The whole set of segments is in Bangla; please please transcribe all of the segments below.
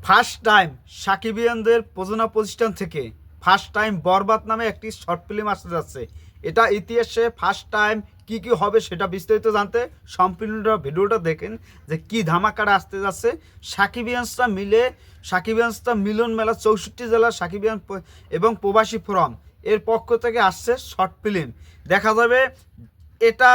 ফার্স্ট টাইম সাকিবিয়ানদের প্রযোজনা প্রতিষ্ঠান থেকে ফার্স্ট টাইম বরবাদ নামে একটি শর্ট ফিল্ম আসতে যাচ্ছে। এটা ইতিহাসে ফার্স্ট টাইম কি কি হবে সেটা বিস্তারিত জানতে সম্পূর্ণ ভিডিওটা দেখেন যে কি ধামাকাটা আসতে যাচ্ছে। সাকিবিয়ানসরা মিলন মেলা 64 জেলার সাকিবিয়ান এবং প্রবাসী ফোরাম এর পক্ষ থেকে আসছে শর্ট ফিল্ম। দেখা যাবে এটা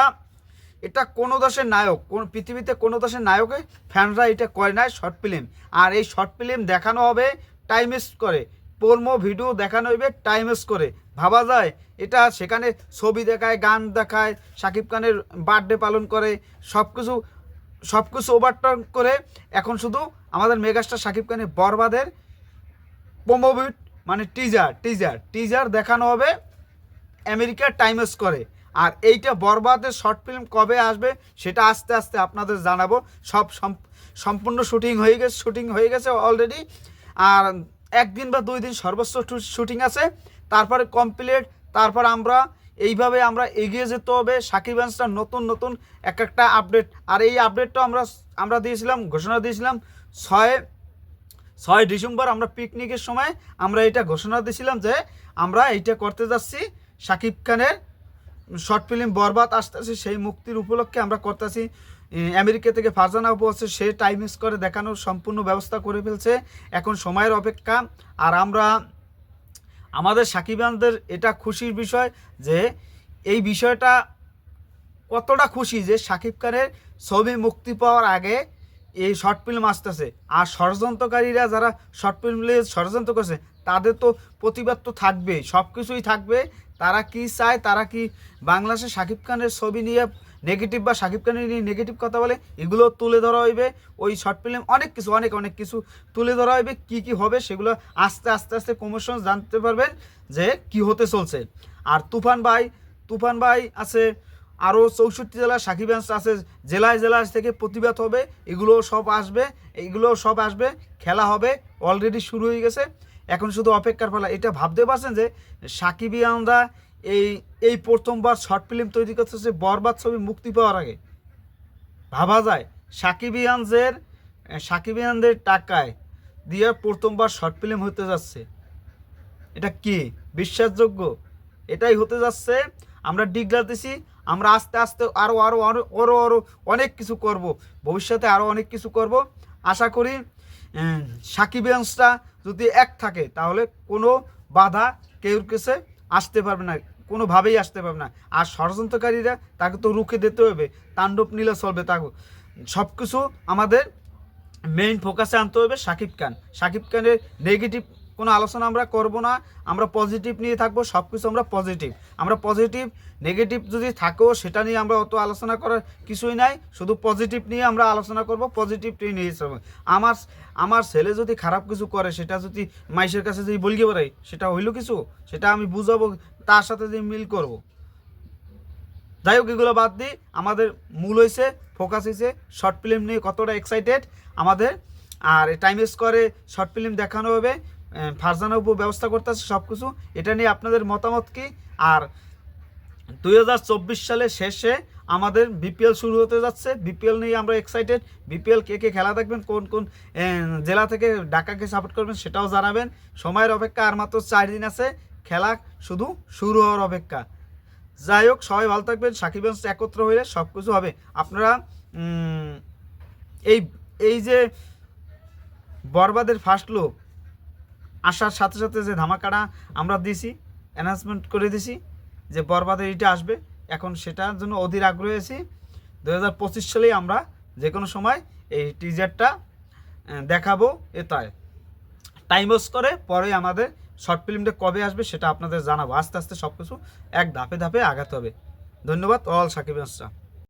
এটা কোনো দেশের নায়ক, কোন পৃথিবীতে কোনো দেশের নায়কে ফ্যানরা এটা করে নাই শর্ট ফিল্ম। আর এই শর্ট ফিল্ম দেখানো হবে টাইম ওয়েস্ট করে, প্রোমো ভিডিও দেখানো হবে টাইম ওয়েস্ট করে। ভাবা যায় এটা সেখানে ছবি দেখায়, গান দেখায়, শাকিব খানের বার্থডে পালন করে, সব কিছু ওভারটার্ন করে। এখন শুধু আমাদের মেগাস্টার শাকিব খানের বরবাদের প্রোমো ভিডিও মানে টিজার দেখানো হবে আমেরিকার টাইম ওয়েস্ট করে। আর এইটা বরবাদের শর্ট ফিল্ম কবে আসবে সেটা আস্তে আস্তে আপনাদের জানাবো। সম্পূর্ণ শুটিং হয়ে গেছে অলরেডি। আর একদিন বা 2 দিন সর্বোচ্চ শুটিং আছে, তারপরে কমপ্লিট। তারপর আমরা এইভাবে এগিয়ে যেতে হবে। সাকিবানসরা নতুন একটা আপডেট। আর এই আপডেটটা আমরা ঘোষণা দিয়েছিলাম 6 ডিসেম্বর। আমরা পিকনিকের সময় আমরা এটা ঘোষণা দিয়েছিলাম যে আমরা এইটা করতে যাচ্ছি। শাকিব খানের শর্ট ফিল্ম বরবাদ আসতেছে, সেই মুক্তির উপলক্ষে আমরা করতেছি। আমেরিকা থেকে ফারজানা আপু আছে, সে টাইম মিস করে দেখানোর সম্পূর্ণ ব্যবস্থা করে ফেলছে। এখন সময়ের অপেক্ষা। আর আমাদের সাকিবানদের এটা খুশির বিষয় যে এই বিষয়টা কতটা খুশি যে শাকিব খানের ছবি মুক্তি পাওয়ার আগে এই শর্ট ফিল্ম আসতেছে। আর ষড়যন্ত্রকারীরা যারা শর্ট ফিল্মে ষড়যন্ত্র করছে তাদের তো প্রতিবাদ তো থাকবেই, সব কিছুই থাকবে। তারা কি চায়, তারা কি বাংলাদেশে শাকিব খানের ছবি নিয়ে নেগেটিভ বা শাকিব খানের নিয়ে নেগেটিভ কথা বলে, এগুলো তুলে ধরা হইবে। ওই শর্ট ফিল্ম অনেক কিছু তুলে ধরা হইবে। কি হবে সেগুলো আস্তে কমিশন জানতে পারবেন যে কি হতে চলছে। আর তুফান ভাই আছে, আরও 64 জেলার সাকিবানস আছে, জেলায় থেকে প্রতিবাদ হবে। এগুলো সব আসবে, খেলা হবে, অলরেডি শুরু হয়ে গেছে। এখন শুধু অপেক্ষার পালা। এটা ভাবতে পারছেন যে সাকিবিয়ানরা এই প্রথমবার শর্ট ফিল্ম তৈরি করতেছে বরবাদ ছবি মুক্তি পাওয়ার আগে। ভাবা যায় সাকিবিয়ানদের টাকায় দিয়ে প্রথমবার শর্ট ফিল্ম হতে যাচ্ছে। এটা কি বিশ্বাসযোগ্য? এটাই হতে যাচ্ছে। আমরা ডিগ্লার দিছি, আমরা আস্তে আরও অনেক কিছু করব, ভবিষ্যতে আরও অনেক কিছু করব। আশা করি সাকিবিয়ানসরা যদি এক থাকে তাহলে কোনো বাধা কেউর কাছে আসতে পারবে না, কোনোভাবেই আসতে পারবে না। আর ষড়যন্ত্রকারীরা তাকে তো রুখে দিতে হবে, তাণ্ডব নিলে চলবে। তাকে সব কিছু আমাদের মেইন ফোকাসে আনতে হবে শাকিব খানের নেগেটিভ কোনো আলোচনা আমরা করব না। আমরা পজিটিভ নিয়ে থাকবো, সব কিছু আমরা পজিটিভ। নেগেটিভ যদি থাকেও সেটা নিয়ে আমরা অত আলোচনা করার কিছুই নাই, শুধু পজিটিভ নিয়ে আমরা আলোচনা করব, পজিটিভটি নিয়ে যাবো। আমার ছেলে যদি খারাপ কিছু করে সেটা যদি মাইশের কাছে যদি বলতে পারে সেটা হইল কিছু, সেটা আমি বুঝাবো, তার সাথে যে মিল করব। যাই হোক, এগুলো বাদ দিই। আমাদের মূল হয়েছে, ফোকাস হয়েছে শর্ট ফিল্ম নিয়ে কতটা এক্সাইটেড আমাদের। আর টাইম ওয়েস্ট করে শর্ট ফিল্ম দেখানো হবে, ফারজানা উপর ব্যবস্থা করতেছে সব কিছু। এটা নিয়ে আপনাদের মতামত কি? আর 2024 সালের শেষে আমাদের বিপিএল শুরু হতে যাচ্ছে। বিপিএল নিয়ে আমরা এক্সাইটেড। বিপিএল কে খেলা দেখবেন, কোন জেলা থেকে ঢাকাকে সাপোর্ট করবেন সেটাও জানাবেন। সময়ের অপেক্ষা, আর মাত্র 4 দিন আছে, খেলা শুধু শুরু হওয়ার অপেক্ষা। যাই হোক, সবাই ভালো থাকবেন। সাকিবানস একত্র হইলে সব কিছু হবে। আপনারা এই যে বরবাদের ফার্স্ট লুক আসার সাথে যে ধামাকাটা আমরা দিছি, অ্যানাউন্সমেন্ট করে দিছি যে বরবাদের এইটা আসবে, এখন সেটার জন্য অধীর আগ্রহী আছি। 2025 সালেই আমরা যে কোনো সময় এই টিজারটা দেখাবো। এটাই টাইম ওয়েস্ট করে পরে আমাদের শর্ট ফিল্মটা কবে আসবে সেটা আপনাদের জানাবো। আস্তে সব কিছু এক ধাপে আগাতে হবে। ধন্যবাদ অল সাকিবানসরা।